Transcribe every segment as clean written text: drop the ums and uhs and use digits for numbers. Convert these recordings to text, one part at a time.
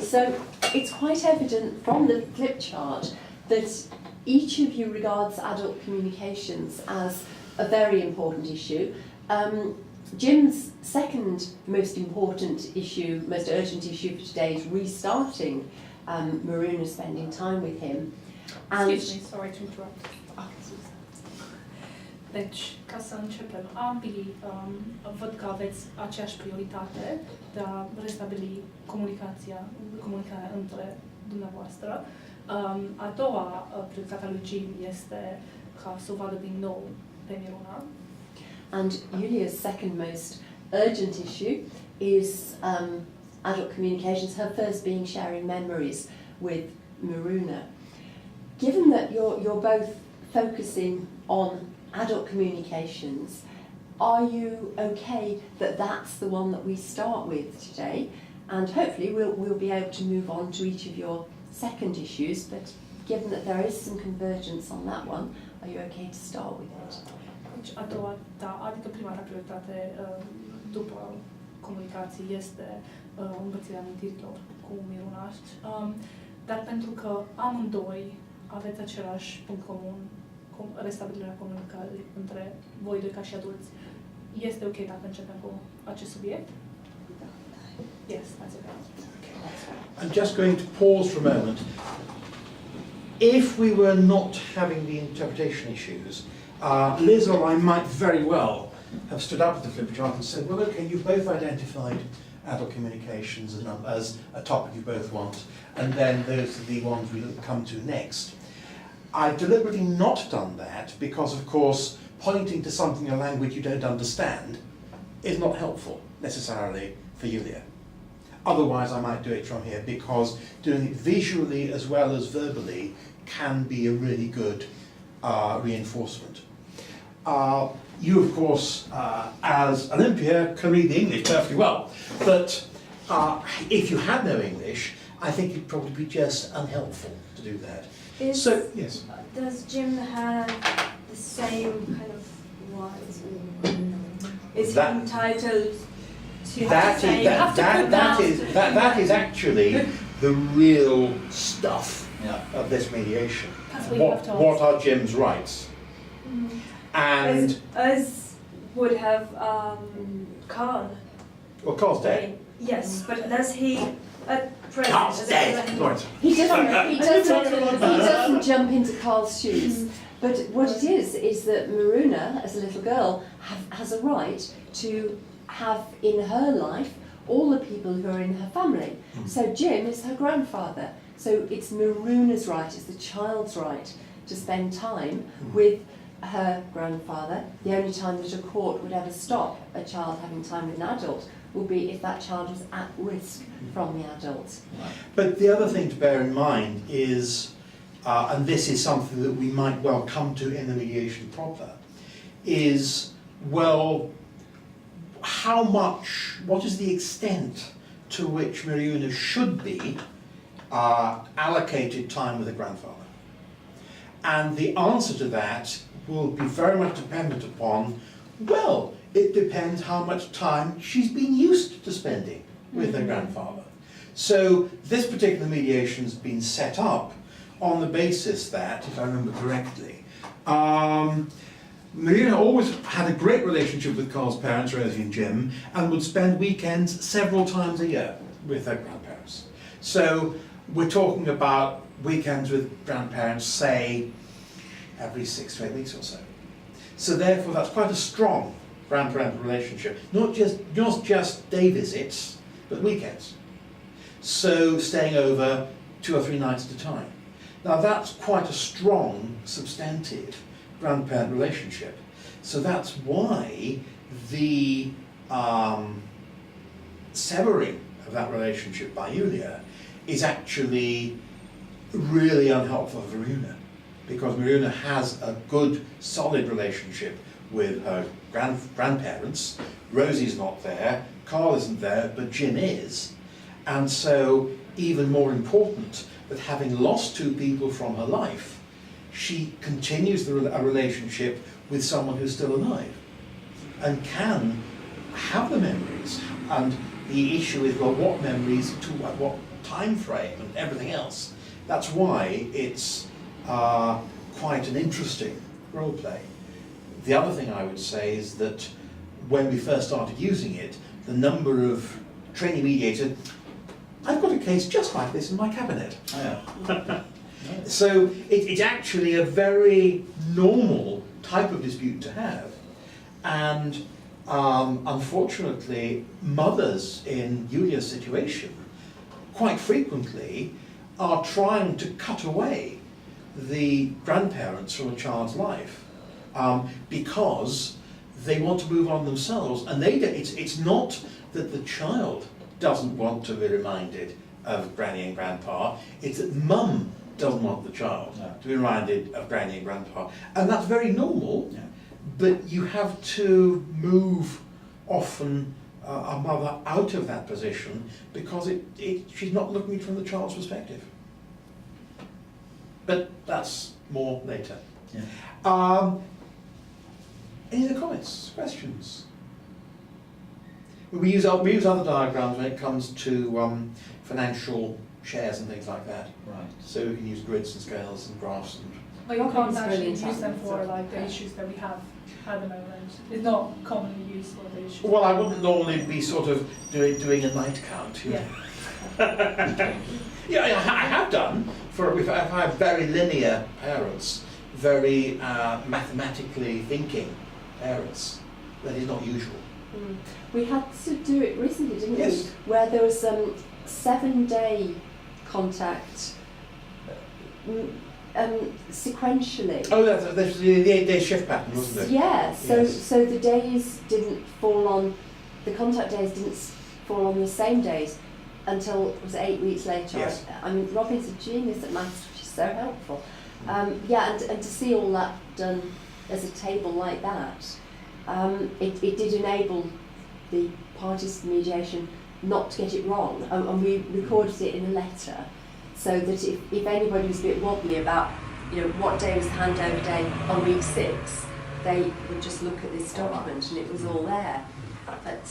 so it's quite evident from the flip chart that each of you regards adult communications as a very important issue. Jim's second most important issue, most urgent issue for today is restarting Maruna spending time with him. And Excuse me, sorry to interrupt. Deci, ca să începem, ambii văd că aveți aceeași prioritate de a restabili comunicarea între dumneavoastră. A doua prioritate a lui Jim este ca să o vadă din nou pe Miruna. And Yulia's second most urgent issue is adult communications, her first being sharing memories with Maruna. Given that you're both focusing on adult communications, are you okay that that's the one that we start with today? And hopefully we'll be able to move on to each of your second issues, but given that there is some convergence on that one, are you okay to start with it? Deci, a doua, da, adică prima ta prioritate după comunicații este îmbățirea amintirilor cu Miruna. Dar pentru că amândoi aveți același punct comun, restabilirea comunicării între voi doi ca și adulți, este ok dacă începem cu acest subiect? Yes, that's okay. I'm just going to pause for a moment. If we were not having the interpretation issues, Liz or I might very well have stood up at the flip chart and said, well, okay, you've both identified adult communications as a topic you both want, and then those are the ones we'll come to next. I've deliberately not done that because, of course, pointing to something in a language you don't understand is not helpful necessarily for Yulia. Otherwise, I might do it from here because doing it visually as well as verbally can be a really good reinforcement. You, of course, as Olympia, can read the English perfectly well, but if you had no English, I think it'd probably be just unhelpful to do that. So, yes. Does Jim have the same kind of rights? Is he entitled to that is actually the real stuff of this mediation. What are Jim's rights? And as would have Carl. Well, Carl's dead. Yes, but does he at present? Carl's dead. He doesn't jump into Carl's shoes. But what it is that Maruna, as a little girl, has a right to have in her life all the people who are in her family. So Jim is her grandfather. So it's Maruna's right, it's the child's right to spend time with her grandfather. The only time that a court would ever stop a child having time with an adult will be if that child was at risk from the adult. But the other thing to bear in mind is, and this is something that we might well come to in the mediation proper, is, well, what is the extent to which Maruna should be allocated time with a grandfather? And the answer to that will be very much dependent upon, well, it depends how much time she's been used to spending with her grandfather. So this particular mediation has been set up on the basis that, if I remember correctly, Maruna always had a great relationship with Carl's parents, Rosie and Jim, and would spend weekends several times a year with her grandparents. So we're talking about weekends with grandparents, say, every 6 to 8 weeks or so. So therefore, that's quite a strong grandparent relationship. Not just day visits, but weekends. So staying over 2 or 3 nights at a time. Now that's quite a strong, substantive grandparent relationship. So that's why the severing of that relationship by Yulia is actually really unhelpful for Maruna, because Maruna has a good, solid relationship with her grandparents. Rosie's not there, Carl isn't there, but Jim is. And so, even more important, that having lost 2 people from her life, she continues a relationship with someone who's still alive and can have the memories. And the issue is, well, what memories, at what time frame and everything else. That's why it's quite an interesting role play. The other thing I would say is that when we first started using it, the number of trainee mediators, I've got a case just like this in my cabinet. So it's actually a very normal type of dispute to have, and unfortunately mothers in Julia's situation quite frequently are trying to cut away the grandparents from a child's life because they want to move on themselves, and it's not that the child doesn't want to be reminded of Granny and Grandpa, it's that Mum doesn't want the child to be reminded of Granny and Grandpa. And that's very normal, but you have to move often a mother out of that position because she's not looking from the child's perspective. But that's more later. Any other comments, questions? We use other diagrams when it comes to financial shares and things like that. Right. So we can use grids and scales and graphs and. But you can't It's actually brilliant use them for talent, like the yeah. issues that we have at the moment. It's not commonly used for the issues. Well, I wouldn't normally be sort of doing a night count. You know. Yeah, I have done if I have very linear parents, very mathematically thinking parents. That is not usual. We had to do it recently, didn't Yes. we? Where there was 7-day contact sequentially. Oh, that's the 8-day shift pattern, wasn't it? Yeah, so Yes. so the days didn't fall on, the contact days didn't fall on the same days until it was 8 weeks later. Yes. I mean, Robin's a genius at maths, which is so helpful. Yeah, and to see all that done as a table like that, it did enable the parties to mediation not to get it wrong, and we recorded it in a letter, so that if anybody was a bit wobbly about, what day was the handover day on week 6, they would just look at this document and it was all there. But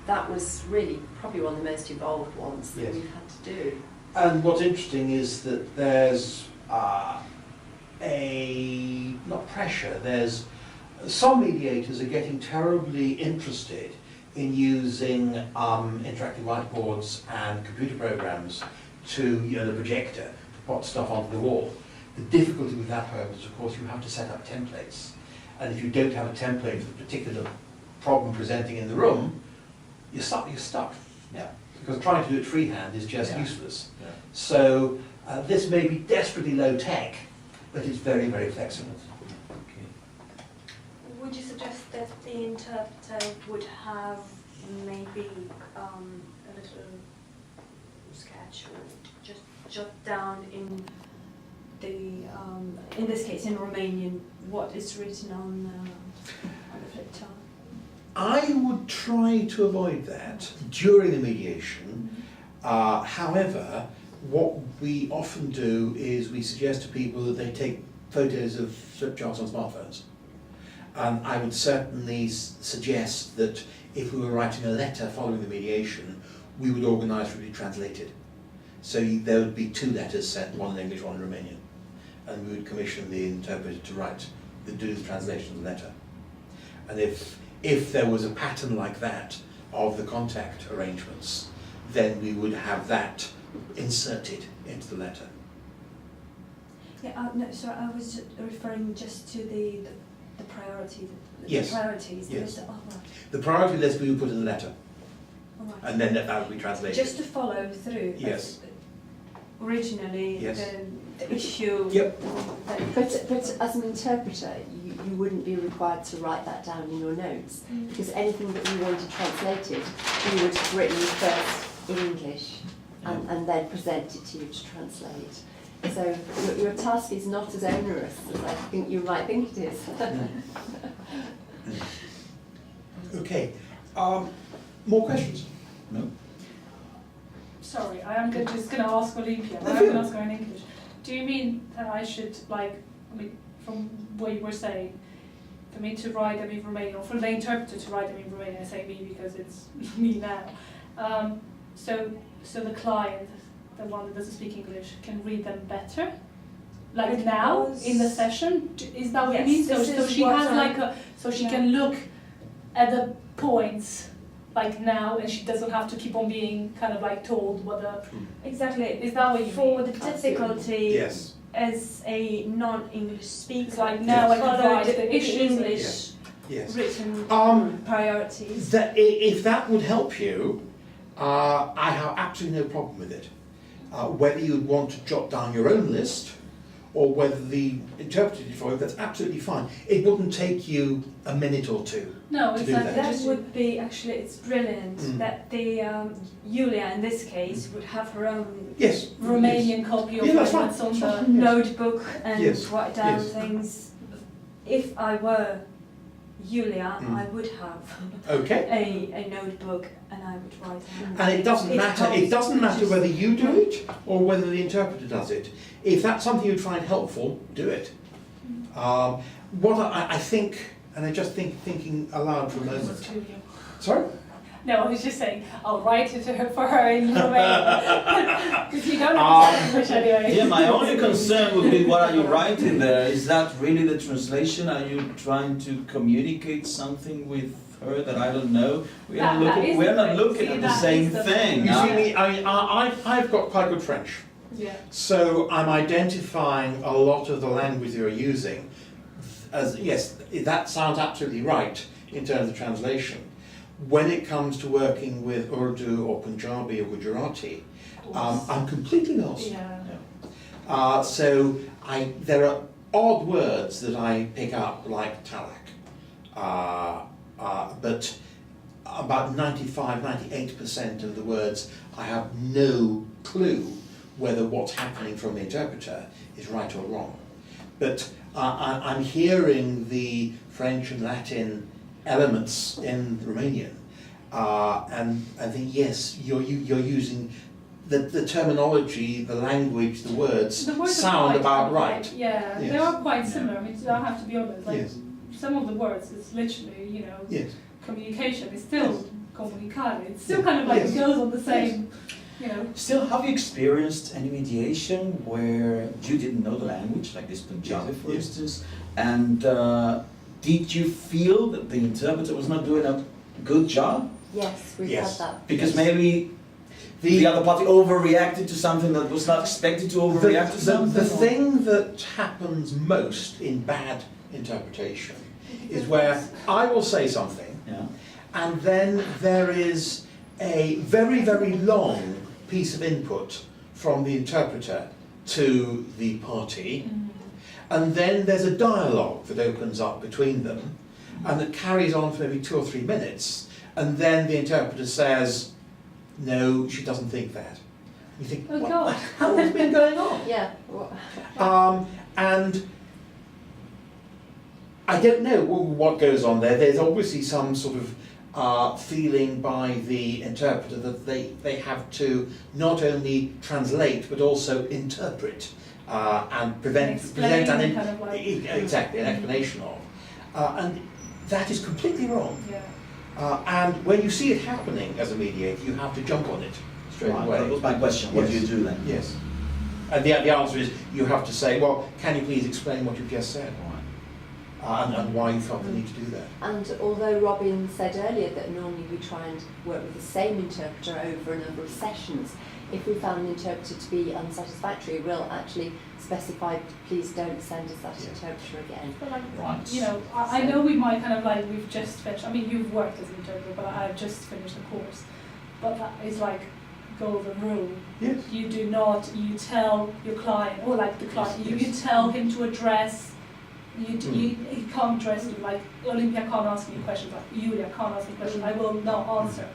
that was really probably one of the most involved ones that Yes. we've had to do. And what's interesting is that there's not pressure, there's some mediators are getting terribly interested in using interactive whiteboards and computer programs to, the projector, to put stuff onto the wall. The difficulty with that, however, is of course you have to set up templates. And if you don't have a template for the particular problem presenting in the room, you're stuck. Yeah. Because trying to do it freehand is just useless. Yeah. So this may be desperately low tech, but it's very, very flexible. Would you suggest that the interpreter would have maybe a little sketch or just jot down in this case in Romanian what is written on the flip chart? I would try to avoid that during the mediation. However, what we often do is we suggest to people that they take photos of flip charts on smartphones. And I would certainly suggest that if we were writing a letter following the mediation, we would organise for it to be translated. So there would be 2 letters sent, one in English, one in Romanian. And we would commission the interpreter to do the translation of the letter. And if there was a pattern like that of the contact arrangements, then we would have that inserted into the letter. Yeah, no, sorry, I was referring just to the priority, Yes. the priorities. Yes. Right. The priority list we would put in the letter, All right. and then that would be translated. Just to follow through. Yes. Originally, Yes. the issue. Yep. But as an interpreter, you wouldn't be required to write that down in your notes, because anything that we wanted translated, we would have written first in English and then present it to you to translate. So your task is not as onerous as I think you might think it is. Okay. More questions? No? Sorry, I am just going to ask Olympia, but I'm going to ask her in English. Do you mean that I should, from what you were saying, for me to write them in Romanian, or for the interpreter to write them in Romanian, I say me because it's me now. So the client the one that doesn't speak English, can read them better? Like Because- now in the session, is that what you Yes, mean? So, this so is she what has I'm- like a, so she yeah. can look at the points like now, and she doesn't have to keep on being kind of like told what the. Exactly. Is that what you For mean? the difficulty Yes. as a non-English speaker, It's like now I can follow write the issues. English Yes. Yes. written Um, priorities. If that would help you, I have absolutely no problem with it. Whether you want to jot down your own list or whether the interpreter did it for you, that's absolutely fine. It wouldn't take you a minute or two. No, to do exactly. that. That Just- would be actually, it's brilliant Mm. that the Julia in this case would have her own Yes. Romanian copy of Yeah, that's what's fine. on That's the. fine. notebook and Yes, write down yes. things. If I were Julia, Mm. I would have Okay. a notebook and I would write down. And it doesn't matter. It doesn't matter helps. whether you do it or whether the interpreter does it. If that's something you find helpful, do it. What I think, and I just thinking aloud for a moment. Sorry. No, I was just saying, I'll write it to her for her in Romanian. Because you don't understand English anyway. Yeah, my only concern would be what are you writing there? Is that really the translation? Are you trying to communicate something with her that I don't know? We're That- not that looking, is we're the not thing. looking See, at the that same is the thing. You thing. see me? I've got quite good French. Yeah. So I'm identifying a lot of the language you're using as, yes, that sounds absolutely right in terms of translation. When it comes to working with Urdu or Punjabi or Gujarati, I'm completely lost. Yeah. So there are odd words that I pick up like talak, but about 95–98% of the words I have no clue whether what's happening from the interpreter is right or wrong. But I'm hearing the French and Latin elements in Romanian, and I think yes, you're using the terminology, the language, the words The words are sound quite about kind of right. like- yeah, Yes. they are quite similar. I mean, I have to be honest. Like Yes. some of the words, it's literally, you know, Yes. communication. It's still Yes. comunicare. It's still kind of like Yes. it goes on the same, you know. Still, have you experienced any mediation where you didn't know the language, like this Punjabi, for Yes. instance, and did you feel that the interpreter was not doing a good job? Yes, we've Yes. had that. Because Yes. maybe the other party overreacted to something that was not expected to overreact to something? The thing that happens most in bad interpretation is where I will say something, Yeah. and then there is a very, very long piece of input from the interpreter to the party, and then there's a dialogue that opens up between them, and that carries on for maybe 2 or 3 minutes, and then the interpreter says, no, she doesn't think that. You think, Oh, what God. the hell has been going on? Yeah. Well, And I don't know what goes on there. There's obviously some sort of feeling by the interpreter that they have to not only translate but also interpret and present Explain, kind of like- exactly an explanation of. And that is completely wrong. Yeah. And when you see it happening as a mediator, you have to jump on it straight Right, away. that was my question. What do Yes. you do then? Yes. And the answer is you have to say, well, can you please explain what you've just said? And why you felt the need to do that. and although Robin said earlier that normally we try and work with the same interpreter over a number of sessions, if we found the interpreter to be unsatisfactory, we'll actually specify, please don't send us that Yeah. interpreter again. But like, Right. you know, I know we might kind of like, we've just finished, I mean, you've worked as an interpreter, but I've just finished the course. But that is like golden rule. Yes. You do not, you tell your client, or like the client, Yes. you tell him to address, Mm. he can't address you, like Olympia can't ask me questions, like Julia can't ask me questions, I will not answer.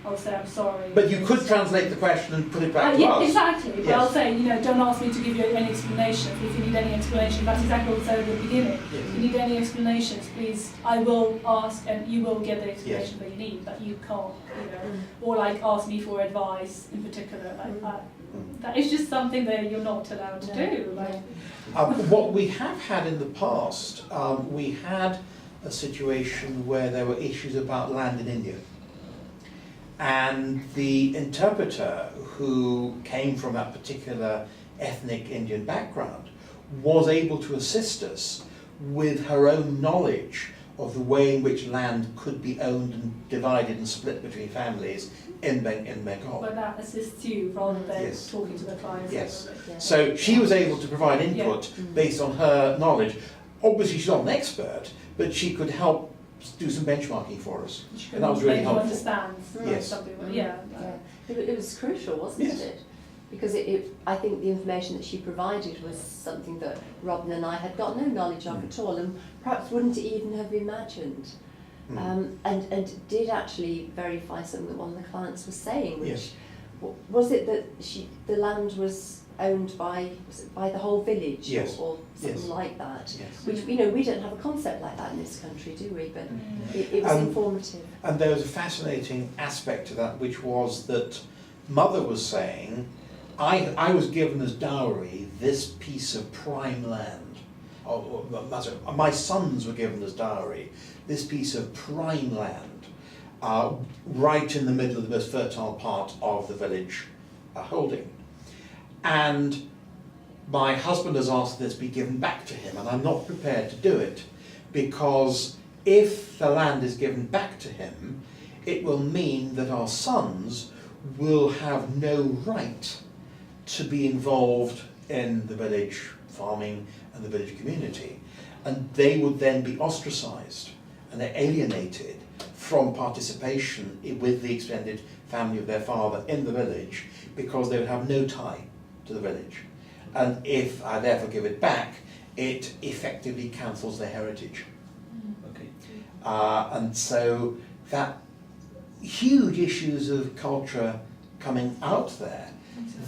I'll say, I'm sorry. But you could translate the question and put it back to Yeah, us. exactly. But Yes. I'll say, you know, don't ask me to give you any explanation. If you need any explanation, that's exactly what I said at the beginning. Yes. If you need any explanations, please, I will ask and you will get the explanation Yes. that you need, but you can't, you know, or like ask me for advice in particular. Like that is just something that you're not allowed to do. Like, What we have had in the past, we had a situation where there were issues about land in India. And the interpreter, who came from that particular ethnic Indian background, was able to assist us with her own knowledge of the way in which land could be owned and divided and split between families in Bengal. But that assists you rather than Yes. talking to the clients. Yes. Yeah. So she was able to provide input based on her knowledge. Obviously she's not an expert, but she could help do some benchmarking for us. Which And that was really make you helpful. understand Yes. something. Yeah. It was crucial, wasn't Yes. it? Because I think the information that she provided was something that Robin and I had got no knowledge of at all, and perhaps wouldn't even have imagined. And did actually verify something that one of the clients was saying, which Yes. was it that the land was owned by the whole village, Yes. or something Yes. like that. Yes. Which we don't have a concept like that in this country, do we? But Mm. it was Um, informative. And there was a fascinating aspect to that, which was that Mother was saying, I was given as dowry this piece of prime land. My sons were given as dowry this piece of prime land, right in the middle of the most fertile part of the village holding. And my husband has asked this be given back to him, and I'm not prepared to do it, because if the land is given back to him, it will mean that our sons will have no right to be involved in the village farming and the village community, and they would then be ostracised and alienated from participation with the extended family of their father in the village, because they would have no tie to the village. And if I therefore give it back, it effectively cancels their heritage. Okay. And so that huge issues of culture coming out there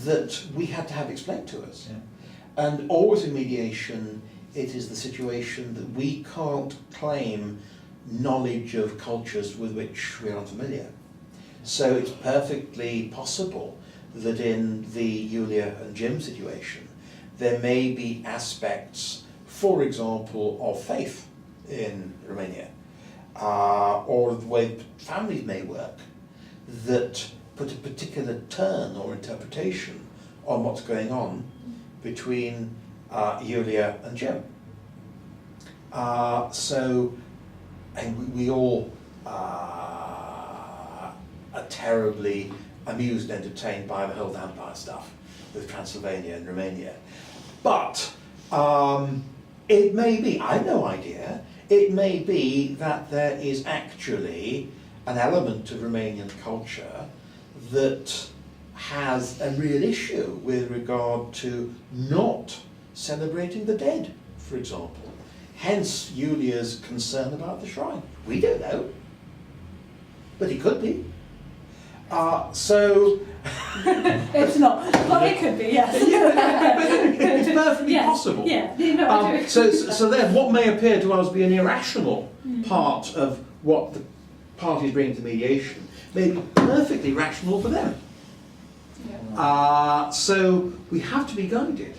that we had to have explained to us. Yeah. And always in mediation, it is the situation that we can't claim knowledge of cultures with which we are unfamiliar. So it's perfectly possible that in the Yulia and Jim situation, there may be aspects, for example, of faith in Romania, or the way families may work, that put a particular turn or interpretation on what's going on between Yulia and Jim. And we all are terribly amused and entertained by the whole vampire stuff with Transylvania and Romania. But it may be, I have no idea, it may be that there is actually an element of Romanian culture that has a real issue with regard to not celebrating the dead, for example. Hence Yulia's concern about the shrine. We don't know, but it could be. It's not, but it could be, yes. It's perfectly Yes. possible. Yeah, I do. So then what may appear to us be an irrational part of what the parties bring to mediation may be perfectly rational for them. Yeah. So we have to be guided.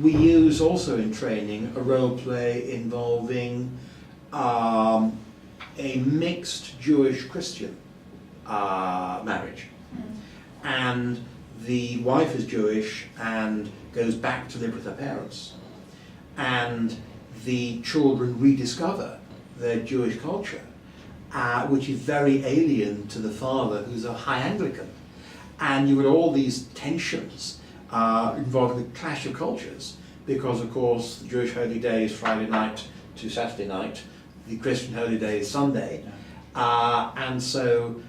We use also in training a role play involving a mixed Jewish-Christian marriage. And the wife is Jewish and goes back to live with her parents. And the children rediscover their Jewish culture, which is very alien to the father, who's a high Anglican. And you had all these tensions involving the clash of cultures, because of course the Jewish holy day is Friday night to Saturday night, the Christian holy day is Sunday. And so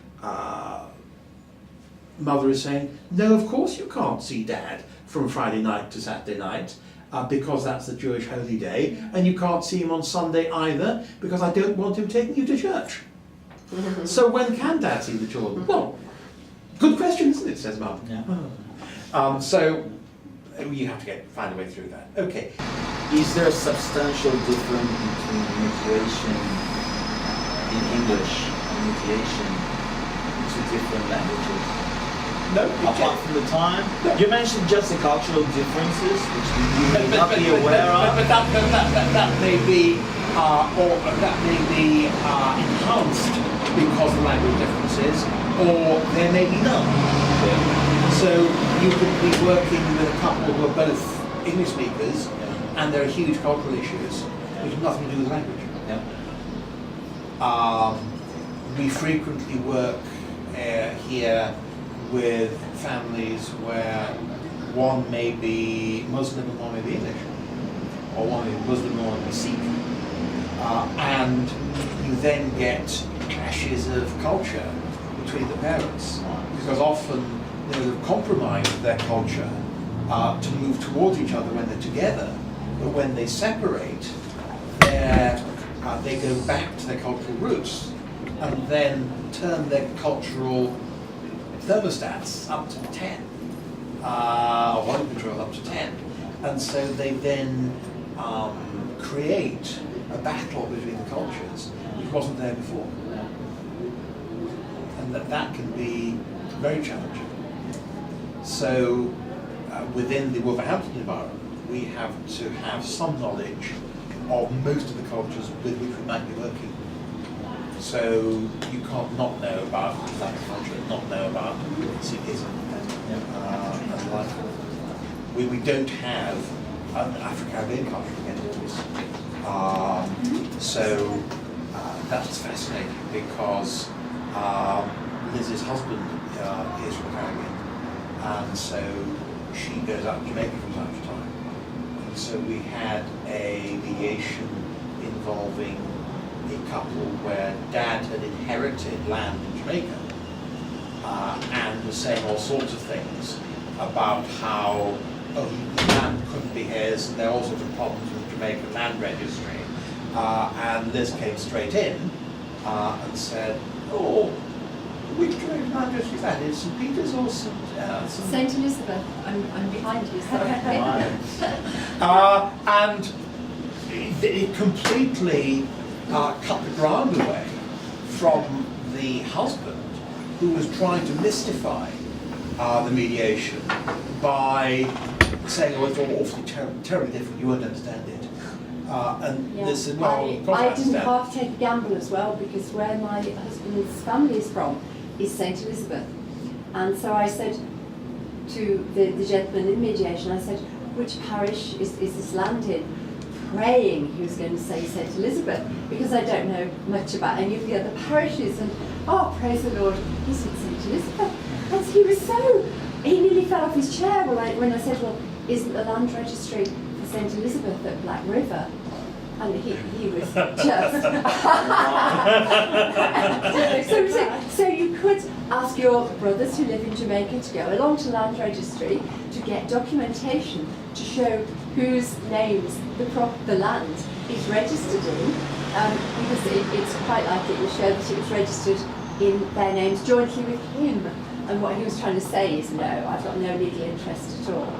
mother is saying, no, of course you can't see dad from Friday night to Saturday night, because that's the Jewish holy day, and you can't see him on Sunday either, because I don't want him taking you to church. So when can dad see the children? Well, good question, isn't it, says mum. Yeah. So you have to find a way through that. Okay. Is there a substantial difference between mediation in English and mediation in two different languages? No, Apart from the time, you mentioned just the cultural differences, which you may not be aware of. But that may be, enhanced because of the language differences, or there may be none. So you could be working with a couple who are both English speakers, and there are huge cultural issues which have nothing to do with language. We frequently work here with families where one may be Muslim and one may be English, or one may be Muslim and one may be Sikh. And you then get clashes of culture between the parents, because often they've compromised their culture to move towards each other when they're together, but when they separate, they go back to their cultural roots and then turn their cultural thermostats up to 10, or volume control up to 10, and so they then create a battle between the cultures which wasn't there before, and that can be very challenging. So within the Wolverhampton environment, we have to have some knowledge of most of the cultures with which we might be working. So you can't not know about that culture, not know about Sikhism and the like. We don't have an Afro-Caribbean culture to get into this. So that's fascinating, because Liz's husband is from the Caribbean, and so she goes out to Jamaica from time to time. And so we had a mediation involving a couple where dad had inherited land in Jamaica and was saying all sorts of things about how the land couldn't be his, and there are all sorts of problems with the Jamaican land registry. And Liz came straight in and said, "Oh, which Jamaican land registry is that? Is St. Peter's or St. St. Elizabeth, I'm behind you, sorry. And it completely cut the ground away from the husband, who was trying to mystify the mediation by saying, "Oh, it's all awfully terribly different, you won't understand it." And Yeah. they said, "Well, of course I I didn't understand." half take a gamble as well, because where my husband's family is from is St. Elizabeth. And so I said to the gentleman in mediation, I said, "Which parish is this land in?" Praying he was going to say St. Elizabeth, because I don't know much about any of the other parishes. And oh, praise the Lord, he said St. Elizabeth. And he nearly fell off his chair when I said, "Well, isn't the land registry for St. Elizabeth at Black River?" And he was just... so you could ask your brothers who live in Jamaica to go along to land registry to get documentation to show whose names the land is registered in, because it's quite likely it will show that it was registered in their names jointly with him. And what he was trying to say is, no, I've got no legal interest at all.